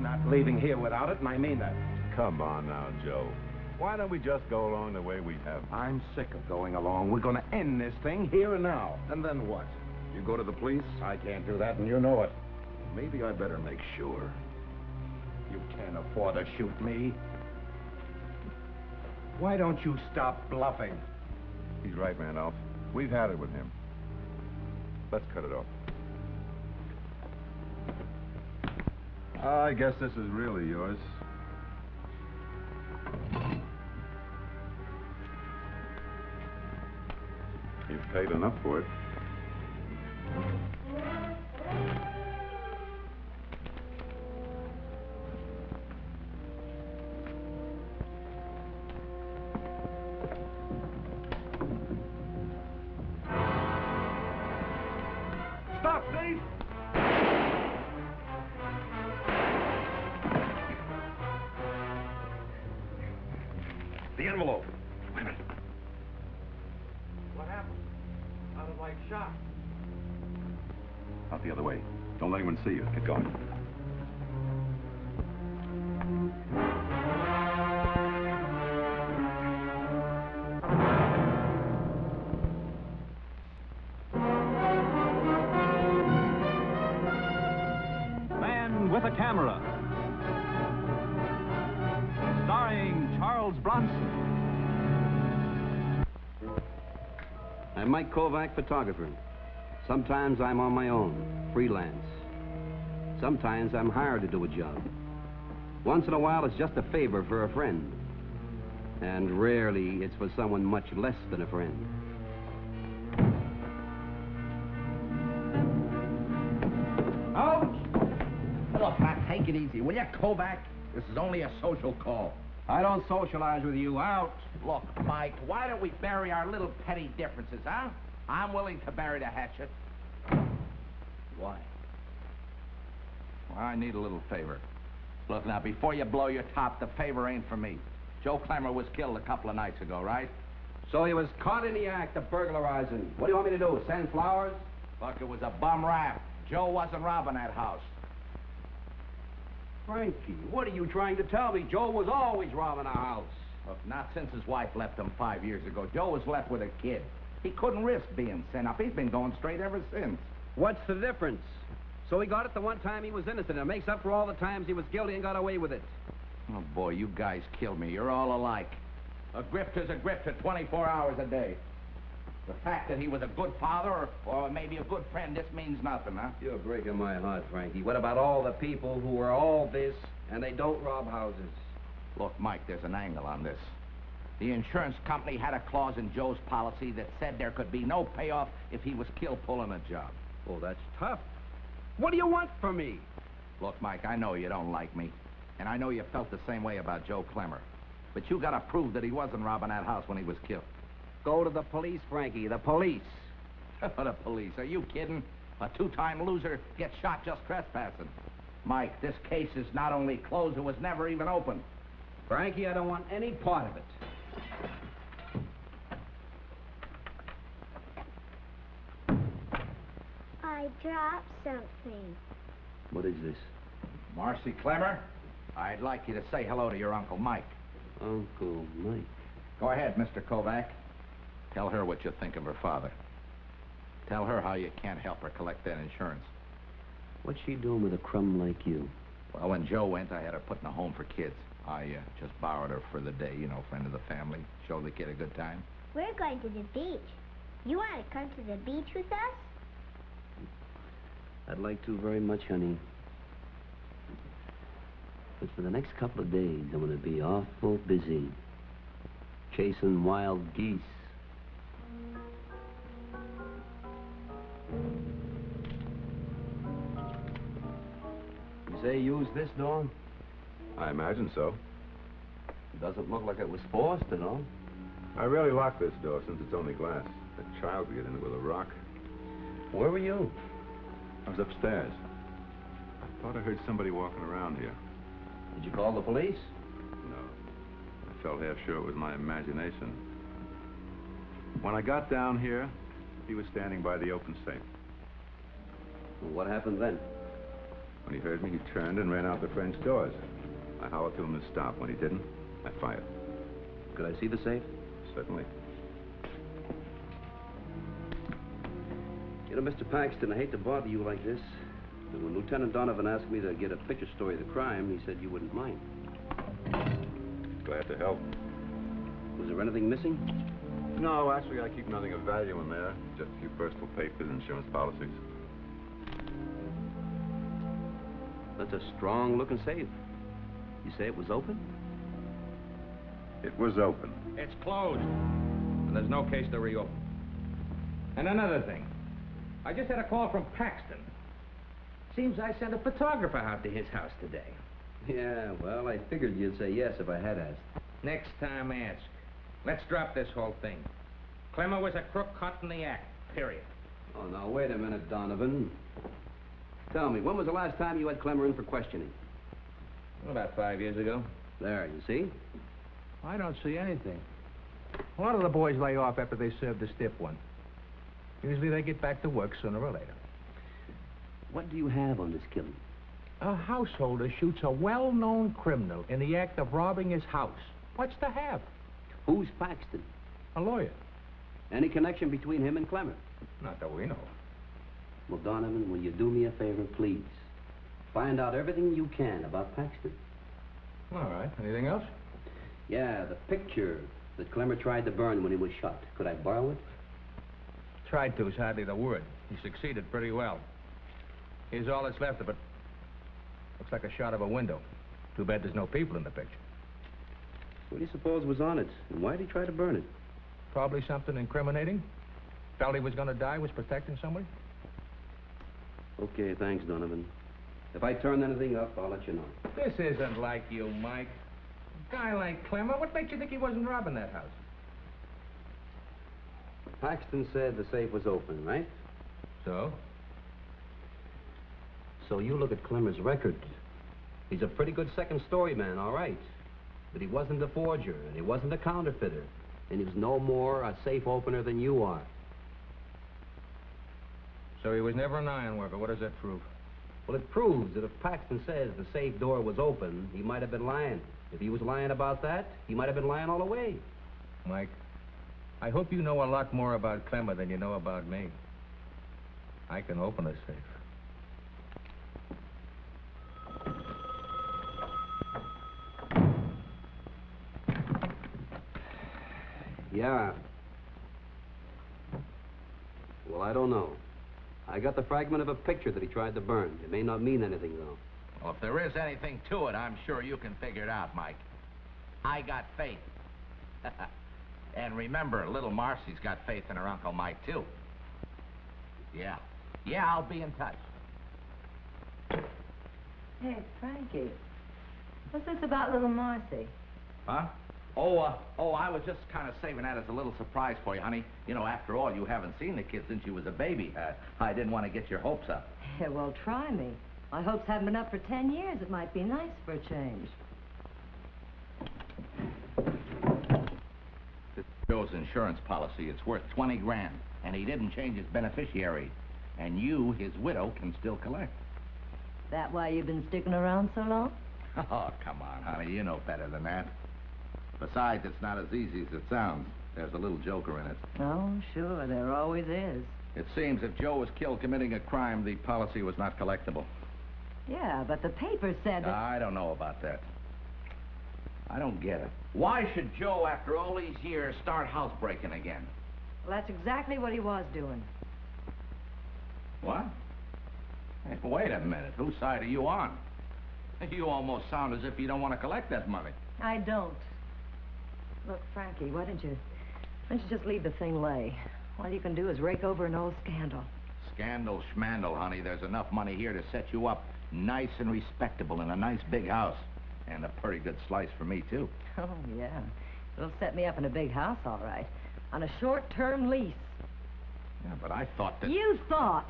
not leaving here without it, and I mean that. Come on now, Joe. Why don't we just go along the way we have? I'm sick of going along. We're going to end this thing here and now. And then what? You go to the police? I can't do that, and you know it. Maybe I better make sure. You can't afford to shoot me. Why don't you stop bluffing? He's right, Randolph. We've had it with him. Let's cut it off. I guess this is really yours. You've paid enough for it. Stop, thief! The envelope. Wait a minute. What happened? Sounded like shot. Out the other way. Don't let anyone see you. Get going. Man with a Camera. Starring Charles Bronson. I'm Mike Kovac, photographer. Sometimes I'm on my own, freelance. Sometimes I'm hired to do a job. Once in a while, it's just a favor for a friend. And rarely, it's for someone much less than a friend. Out! Look, now, take it easy, will you, Kovac? This is only a social call. I don't socialize with you. Out! Look, Mike, why don't we bury our little petty differences, huh? I'm willing to bury the hatchet. Why? Well, I need a little favor. Look, now, before you blow your top, the favor ain't for me. Joe Clemmer was killed a couple of nights ago, right? So he was caught in the act of burglarizing. What do you want me to do, send flowers? Look, it was a bum rap. Joe wasn't robbing that house. Frankie, what are you trying to tell me? Joe was always robbing our house. Look, not since his wife left him 5 years ago. Joe was left with a kid. He couldn't risk being sent up. He's been going straight ever since. What's the difference? So he got it the one time he was innocent. It makes up for all the times he was guilty and got away with it. Oh, boy, you guys killed me. You're all alike. A grifter's a grifter 24 hours a day. The fact that he was a good father or maybe a good friend, this means nothing, huh? You're breaking my heart, Frankie. What about all the people who are all this and they don't rob houses? Look, Mike, there's an angle on this. The insurance company had a clause in Joe's policy that said there could be no payoff if he was killed pulling a job. Oh, that's tough. What do you want from me? Look, Mike, I know you don't like me. And I know you felt the same way about Joe Clemmer. But you gotta prove that he wasn't robbing that house when he was killed. Go to the police, Frankie, the police. The police, are you kidding? A two-time loser gets shot just trespassing. Mike, this case is not only closed, it was never even opened. Frankie, I don't want any part of it. I dropped something. What is this? Marcy Clemmer, I'd like you to say hello to your Uncle Mike. Uncle Mike. Go ahead, Mr. Kovac. Tell her what you think of her father. Tell her how you can't help her collect that insurance. What's she doing with a crumb like you? Well, when Joe went, I had her put in a home for kids. I just borrowed her for the day, you know, friend of the family. Show the kid a good time. We're going to the beach. You want to come to the beach with us? I'd like to very much, honey. But for the next couple of days, I'm going to be awful busy. Chasing wild geese. You say use this door? I imagine so. It doesn't look like it was forced at all. I rarely lock this door since it's only glass. A child could get in it with a rock. Where were you? I was upstairs. I thought I heard somebody walking around here. Did you call the police? No. I felt half sure it was my imagination. When I got down here, he was standing by the open safe. Well, what happened then? When he heard me, he turned and ran out the French doors. I hollered to him to stop. When he didn't, I fired. Could I see the safe? Certainly. You know, Mr. Paxton, I hate to bother you like this, but when Lieutenant Donovan asked me to get a picture story of the crime, he said you wouldn't mind. Glad to help. Was there anything missing? No, actually, I keep nothing of value in there. Just a few personal papers, insurance policies. That's a strong-looking safe. You say it was open? It was open. It's closed. And there's no case to reopen. And another thing. I just had a call from Paxton. Seems I sent a photographer out to his house today. Yeah, well, I figured you'd say yes if I had asked. Next time, ask. Let's drop this whole thing. Clemmer was a crook caught in the act, period. Oh, now, wait a minute, Donovan. Tell me, when was the last time you had Clemmer in for questioning? About 5 years ago. There, you see? I don't see anything. A lot of the boys lay off after they serve the stiff one. Usually they get back to work sooner or later. What do you have on this killing? A householder shoots a well-known criminal in the act of robbing his house. What's to have? Who's Paxton? A lawyer. Any connection between him and Clemmer? Not that we know of. Well, Donovan, will you do me a favor, please? Find out everything you can about Paxton. All right. Anything else? Yeah, the picture that Clemmer tried to burn when he was shot. Could I borrow it? Tried to is hardly the word. He succeeded pretty well. Here's all that's left of it. Looks like a shot of a window. Too bad there's no people in the picture. What do you suppose was on it? And why did he try to burn it? Probably something incriminating. Felt he was going to die, was protecting somebody. Okay, thanks, Donovan. If I turn anything up, I'll let you know. This isn't like you, Mike. A guy like Clemmer, what makes you think he wasn't robbing that house? Paxton said the safe was open, right? So? So you look at Clemmer's record. He's a pretty good second-story man, all right. But he wasn't a forger, and he wasn't a counterfeiter. And he was no more a safe opener than you are. So he was never an iron worker. What does that prove? Well, it proves that if Paxton says the safe door was open, he might have been lying. If he was lying about that, he might have been lying all the way. Mike, I hope you know a lot more about Clemmer than you know about me. I can open a safe. Yeah. Well, I don't know. I got the fragment of a picture that he tried to burn. It may not mean anything, though. Well, if there is anything to it, I'm sure you can figure it out, Mike. I got faith. And remember, little Marcy's got faith in her Uncle Mike, too. Yeah. Yeah, I'll be in touch. Hey, Frankie. What's this about little Marcy? Huh? Oh, I was just kind of saving that as a little surprise for you, honey. You know, after all, you haven't seen the kid since you was a baby. I didn't want to get your hopes up. Yeah, well, try me. My hopes haven't been up for 10 years. It might be nice for a change. This Joe's insurance policy, it's worth 20 grand, and he didn't change his beneficiary. And you, his widow, can still collect. That why you've been sticking around so long? Oh, come on, honey. You know better than that. Besides, it's not as easy as it sounds. There's a little joker in it. Oh, sure. There always is. It seems if Joe was killed committing a crime, the policy was not collectible. Yeah, but the paper said that... I don't know about that. I don't get it. Why should Joe, after all these years, start housebreaking again? Well, that's exactly what he was doing. What? Hey, wait a minute. Whose side are you on? You almost sound as if you don't want to collect that money. I don't. Look, Frankie, why don't you just leave the thing lay? All you can do is rake over an old scandal. Scandal schmandal, honey. There's enough money here to set you up nice and respectable in a nice big house. And a pretty good slice for me, too. Oh, yeah. It'll set me up in a big house, all right. On a short-term lease. Yeah, but I thought that... You thought?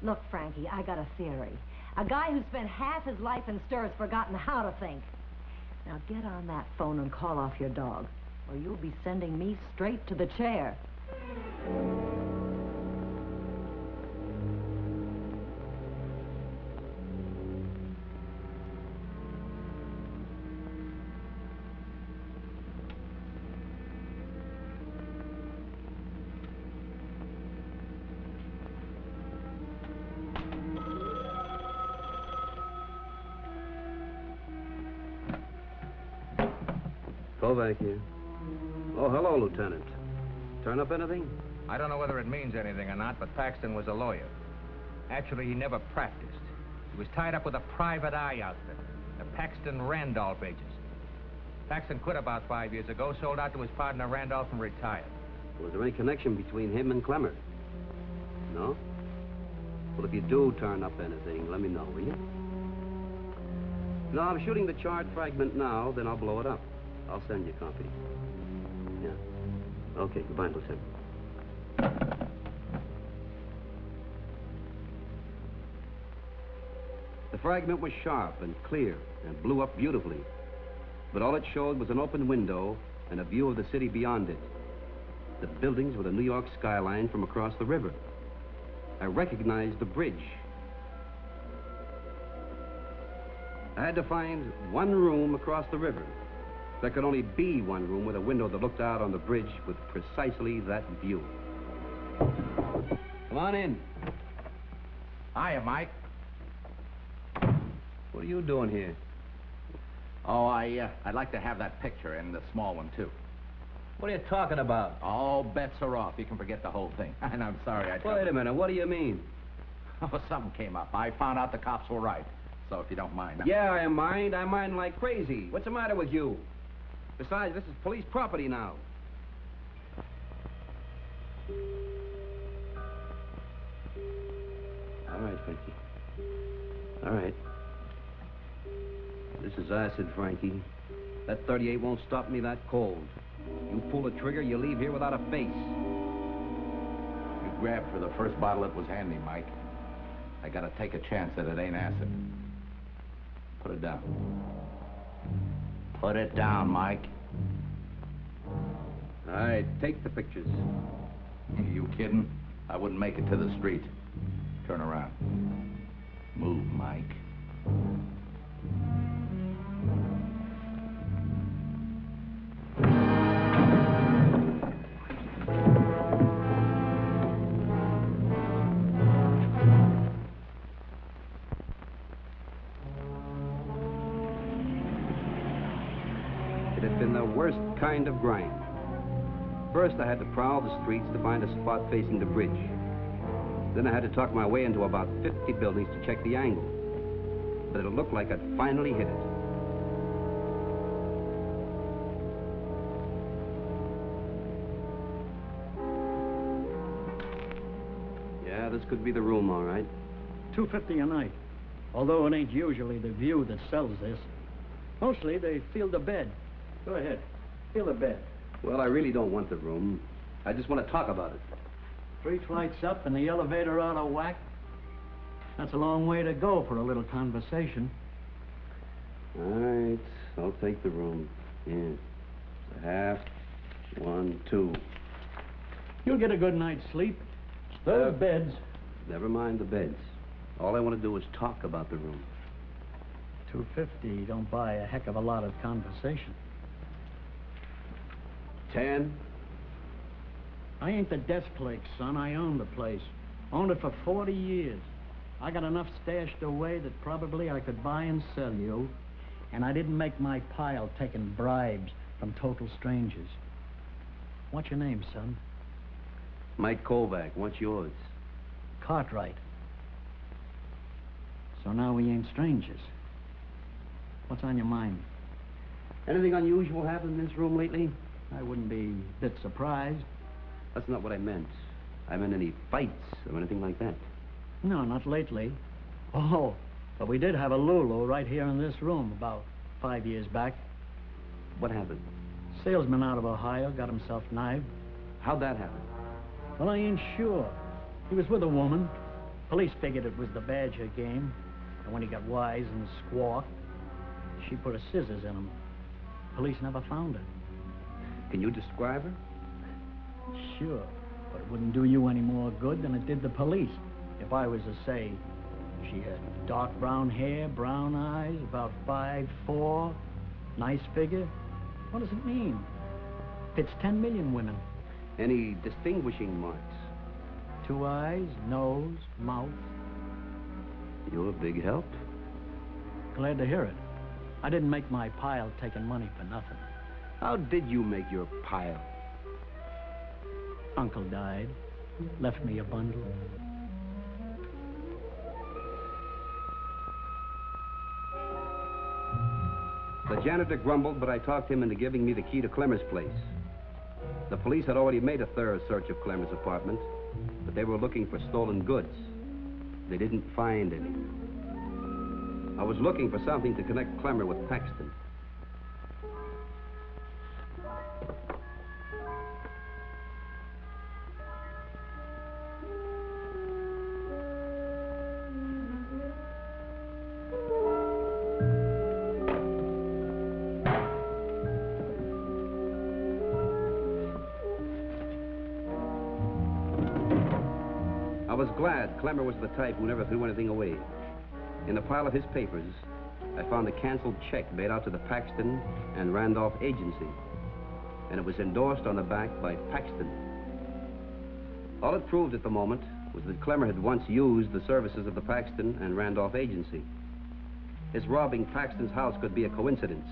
Look, Frankie, I got a theory. A guy who spent half his life in stir has forgotten how to think. Now get on that phone and call off your dog, or you'll be sending me straight to the chair. Kovac here. Oh, hello, Lieutenant. Turn up anything? I don't know whether it means anything or not, but Paxton was a lawyer. Actually, he never practiced. He was tied up with a private eye outfit, the Paxton Randolph Agency. Paxton quit about 5 years ago, sold out to his partner Randolph, and retired. Was there any connection between him and Clemmer? No? Well, if you do turn up anything, let me know, will you? No, I'm shooting the charred fragment now, then I'll blow it up. I'll send you a copy. Yeah. Okay, goodbye, Lieutenant. The fragment was sharp and clear and blew up beautifully. But all it showed was an open window and a view of the city beyond it. The buildings with a New York skyline from across the river. I recognized the bridge. I had to find one room across the river. There could only be one room with a window that looked out on the bridge with precisely that view. Come on in. Hiya, Mike. What are you doing here? Oh, I'd like to have that picture and the small one, too. What are you talking about? All bets are off. You can forget the whole thing. And I'm sorry I Wait a minute, what do you mean? Oh, something came up. I found out the cops were right. So if you don't mind... Yeah, I mind like crazy. What's the matter with you? Besides, this is police property now. All right, Frankie. All right. This is acid, Frankie. That 38 won't stop me that cold. You pull the trigger, you leave here without a face. You grabbed for the first bottle that was handy, Mike. I gotta take a chance that it ain't acid. Put it down. Put it down, Mike. All right, take the pictures. Are you kidding? I wouldn't make it to the street. Turn around. Move, Mike. It had been the worst kind of grind. First, I had to prowl the streets to find a spot facing the bridge. Then I had to talk my way into about 50 buildings to check the angle. But it looked like I'd finally hit it. Yeah, this could be the room, all right. $2.50 a night. Although it ain't usually the view that sells this. Mostly they feel the bed. Go ahead. Feel the bed. Well, I really don't want the room. I just want to talk about it. 3 flights up and the elevator out of whack. That's a long way to go for a little conversation. All right, I'll take the room. Yeah. Half, 1, 2. You'll get a good night's sleep. Those beds. Never mind the beds. All I want to do is talk about the room. $2.50 don't buy a heck of a lot of conversation. 10. I ain't the desk clerk, son. I own the place. Owned it for 40 years. I got enough stashed away that probably I could buy and sell you. And I didn't make my pile taking bribes from total strangers. What's your name, son? Mike Kovac. What's yours? Cartwright. So now we ain't strangers. What's on your mind? Anything unusual happened in this room lately? I wouldn't be a bit surprised. That's not what I meant. I meant any fights or anything like that. No, not lately. Oh, but we did have a Lulu right here in this room about 5 years back. What happened? Salesman out of Ohio got himself knifed. How'd that happen? Well, I ain't sure. He was with a woman. Police figured it was the Badger game. And when he got wise and squawked, she put her scissors in him. Police never found her. Can you describe her? Sure, but it wouldn't do you any more good than it did the police. If I was to say she had dark brown hair, brown eyes, about 5'4", nice figure, what does it mean? Fits 10 million women. Any distinguishing marks? 2 eyes, nose, mouth. You're a big help. Glad to hear it. I didn't make my pile taking money for nothing. How did you make your pile? Uncle died. Left me a bundle. The janitor grumbled, but I talked him into giving me the key to Clemmer's place. The police had already made a thorough search of Clemmer's apartment, but they were looking for stolen goods. They didn't find any. I was looking for something to connect Clemmer with Paxton. I was glad Clemmer was the type who never threw anything away. In a pile of his papers, I found a canceled check made out to the Paxton and Randolph Agency, and it was endorsed on the back by Paxton. All it proved at the moment was that Clemmer had once used the services of the Paxton and Randolph Agency. His robbing Paxton's house could be a coincidence,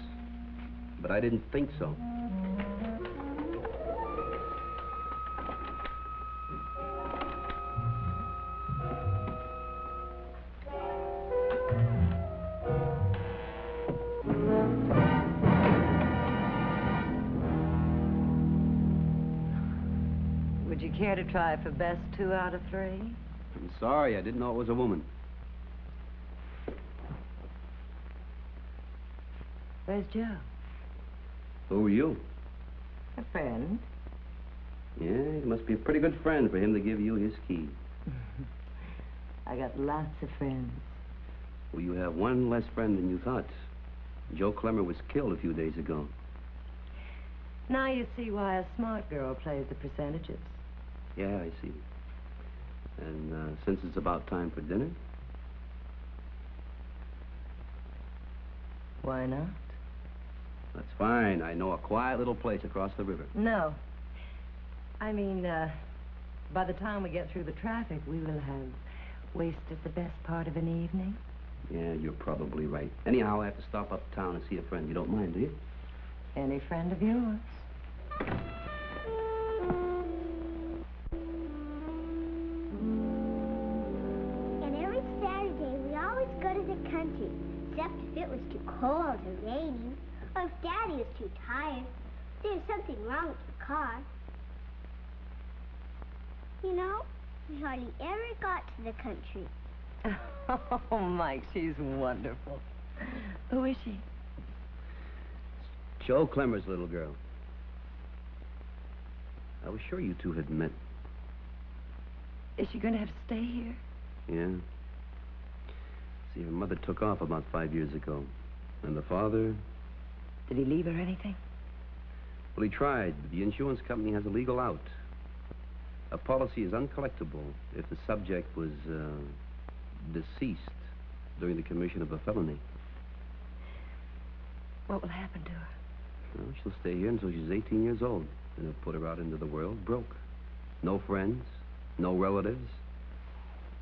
but I didn't think so. Would you care to try for best 2 out of 3? I'm sorry, I didn't know it was a woman. Where's Joe? Who are you? A friend. Yeah, he must be a pretty good friend for him to give you his key. I got lots of friends. Well, you have one less friend than you thought. Joe Clemmer was killed a few days ago. Now you see why a smart girl plays the percentages. Yeah, I see. And since it's about time for dinner? Why not? That's fine. I know a quiet little place across the river. No. I mean, by the time we get through the traffic, we will have wasted the best part of an evening. Yeah, you're probably right. Anyhow, I have to stop uptown and see a friend. You don't mind, do you? Any friend of yours. And every Saturday, we always go to the country, except if it was too cold or raining, or if Daddy was too tired. There's something wrong with the car. You know, we hardly ever got to the country. Oh, Mike, she's wonderful. Who is she? Joe Clemmer's little girl. I was sure you two had met. Is she going to have to stay here? Yeah. See, her mother took off about 5 years ago. And the father... Did he leave her anything? Well, he tried, but the insurance company has a legal out. A policy is uncollectible if the subject was, deceased during the commission of a felony. What will happen to her? Well, she'll stay here until she's 18 years old. And they'll put her out into the world broke. No friends, no relatives.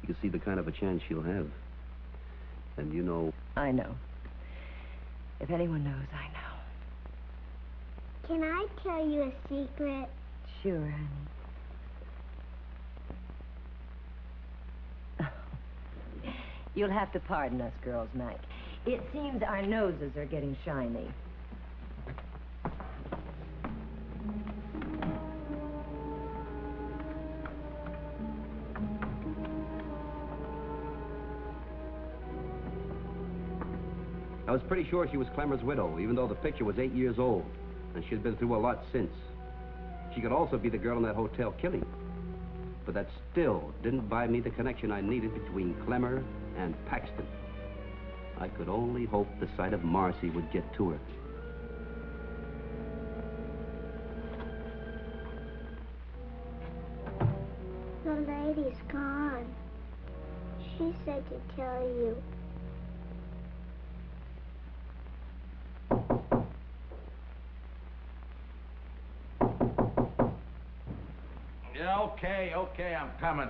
You can see the kind of a chance she'll have. And you know... I know. If anyone knows, I know. Can I tell you a secret? Sure, honey. You'll have to pardon us girls, Mike. It seems our noses are getting shiny. I was pretty sure she was Clemmer's widow, even though the picture was 8 years old. And she'd been through a lot since. She could also be the girl in that hotel killing. But that still didn't buy me the connection I needed between Clemmer and Paxton. I could only hope the sight of Marcy would get to her. The lady's gone. She said to tell you. Yeah, okay, I'm coming.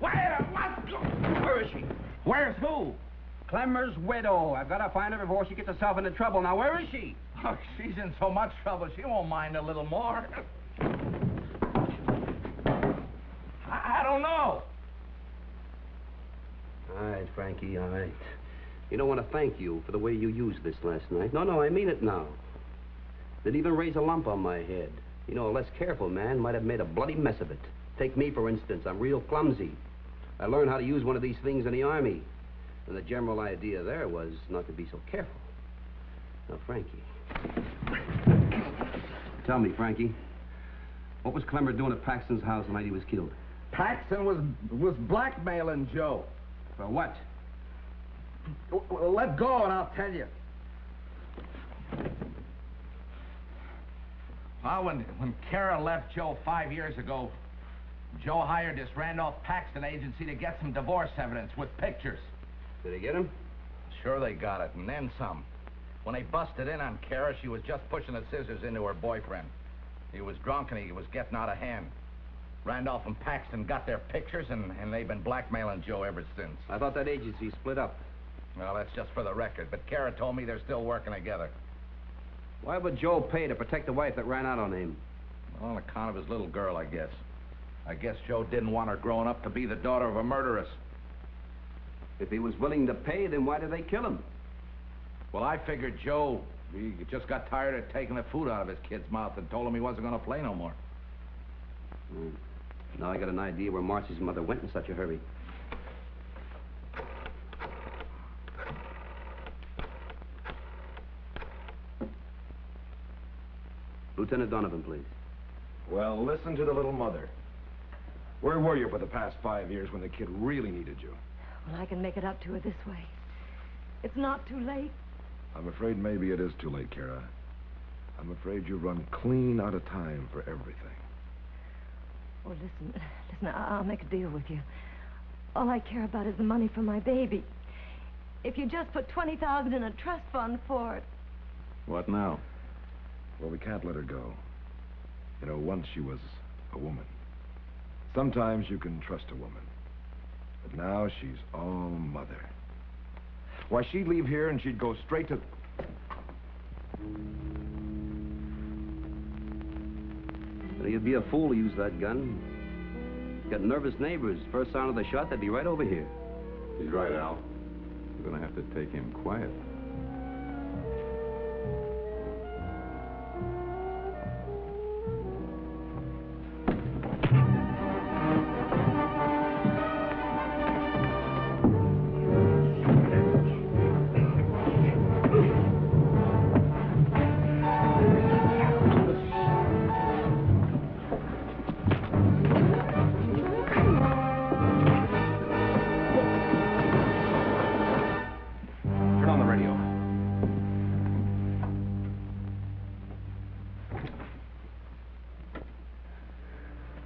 Where is she? Where's who? Clemmer's widow. I've got to find her before she gets herself into trouble. Now, where is she? Oh, she's in so much trouble, she won't mind a little more. I don't know. All right, Frankie, all right. You don't want to thank you for the way you used this last night. No, I mean it now. Didn't even raise a lump on my head. You know, a less careful man might have made a bloody mess of it. Take me, for instance. I'm real clumsy. I learned how to use one of these things in the Army. And the general idea there was not to be so careful. Now, Frankie. Tell me, Frankie. What was Clemmer doing at Paxton's house the night he was killed? Paxton was blackmailing Joe. For what? Well, let go and I'll tell you. Well, when Kara left Joe 5 years ago, Joe hired this Randolph Paxton agency to get some divorce evidence with pictures. Did they get him? Sure they got it, and then some. When they busted in on Kara, she was just pushing the scissors into her boyfriend. He was drunk and he was getting out of hand. Randolph and Paxton got their pictures, and they've been blackmailing Joe ever since. I thought that agency split up. Well, that's just for the record, but Kara told me they're still working together. Why would Joe pay to protect the wife that ran out on him? Well, on account of his little girl, I guess. I guess Joe didn't want her growing up to be the daughter of a murderess. If he was willing to pay, then why did they kill him? Well, I figured Joe, he just got tired of taking the food out of his kid's mouth and told him he wasn't going to play no more. Now I got an idea where Marcy's mother went in such a hurry. Lieutenant Donovan, please. Well, listen to the little mother. Where were you for the past 5 years when the kid really needed you? Well, I can make it up to her this way. It's not too late. I'm afraid maybe it is too late, Kara. I'm afraid you've run clean out of time for everything. Oh, listen, I'll make a deal with you. All I care about is the money for my baby. If you just put $20,000 in a trust fund for it. What now? Well, we can't let her go. You know, once she was a woman. Sometimes you can trust a woman. But now she's all mother. Why, she'd leave here and she'd go straight to... Well, you'd be a fool to use that gun. Got nervous neighbors. First sound of the shot, they'd be right over here. He's right, Al. We're going to have to take him quiet.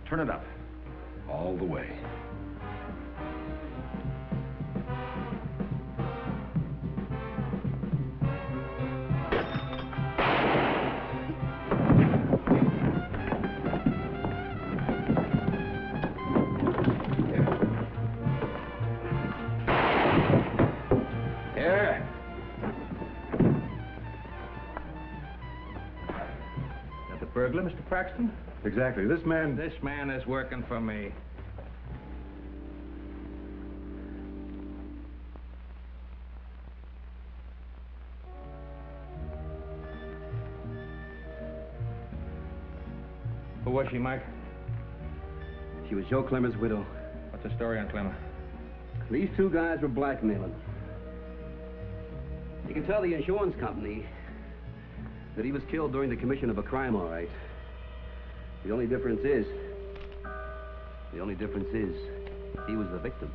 Turn it up. All the way. Here. That the burglar, Mr. Paxton? Exactly. This man is working for me. Who was she, Mike? She was Joe Clemmer's widow. What's the story on Clemmer? These two guys were blackmailing. You can tell the insurance company that he was killed during the commission of a crime, all right. The only difference is he was the victim.